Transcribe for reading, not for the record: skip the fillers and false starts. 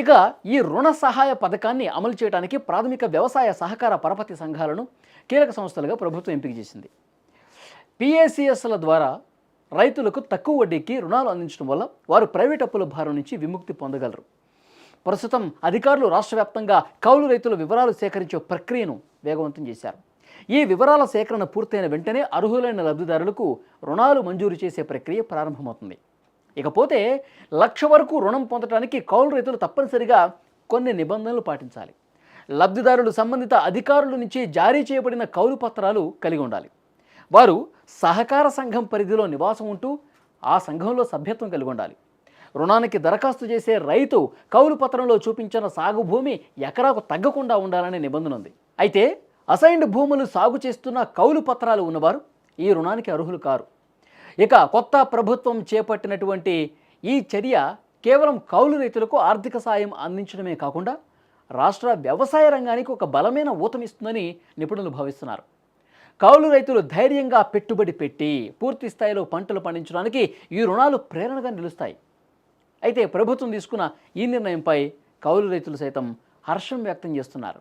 ఇక ఈ రుణ సహాయ పథకాన్ని అమలు చేయడానికి ప్రాథమిక వ్యవసాయ సహకార పరపతి సంఘాలను కీలక సంస్థలుగా ప్రభుత్వం ఎంపిక చేసింది. పిఏసిఎస్ల ద్వారా రైతులకు తక్కువ వడ్డీకి రుణాలు అందించడం వల్ల వారు ప్రైవేట్ అప్పుల భారం నుంచి విముక్తి పొందగలరు. ప్రస్తుతం అధికారులు రాష్ట్ర వ్యాప్తంగా కౌలు రైతుల వివరాలు సేకరించే ప్రక్రియను వేగవంతం చేశారు. ఈ వివరాల సేకరణ పూర్తయిన వెంటనే అర్హులైన లబ్ధిదారులకు రుణాలు మంజూరు చేసే ప్రక్రియ ప్రారంభమవుతుంది. ఇకపోతే 1,00,000 వరకు రుణం పొందడానికి కౌలు రైతులు తప్పనిసరిగా కొన్ని నిబంధనలు పాటించాలి. లబ్ధిదారులు సంబంధిత అధికారుల నుంచి జారీ చేయబడిన కౌలు పత్రాలు కలిగి ఉండాలి. వారు సహకార సంఘం పరిధిలో నివాసం ఉంటూ ఆ సంఘంలో సభ్యత్వం కలిగి ఉండాలి. రుణానికి దరఖాస్తు చేసే రైతు కౌలు పత్రంలో చూపించిన సాగు భూమి ఎకరాకు తగ్గకుండా ఉండాలనే నిబంధన ఉంది. అయితే అసైన్డ్ భూములు సాగు చేస్తున్న కౌలు పత్రాలు ఉన్నవారు ఈ రుణానికి అర్హులు కారు. ఇక కొత్త ప్రభుత్వం చేపట్టినటువంటి ఈ చర్య కేవలం కౌలు రైతులకు ఆర్థిక సాయం అందించడమే కాకుండా రాష్ట్ర వ్యవసాయ రంగానికి ఒక బలమైన ఊతమిస్తుందని నిపుణులు భావిస్తున్నారు. కౌలు రైతులు ధైర్యంగా పెట్టుబడి పెట్టి పూర్తి స్థాయిలో పంటలు పండించడానికి ఈ రుణాలు ప్రేరణగా నిలుస్తాయి. అయితే ప్రభుత్వం తీసుకున్న ఈ నిర్ణయంపై కౌలు రైతులు సైతం హర్షం వ్యక్తం చేస్తున్నారు.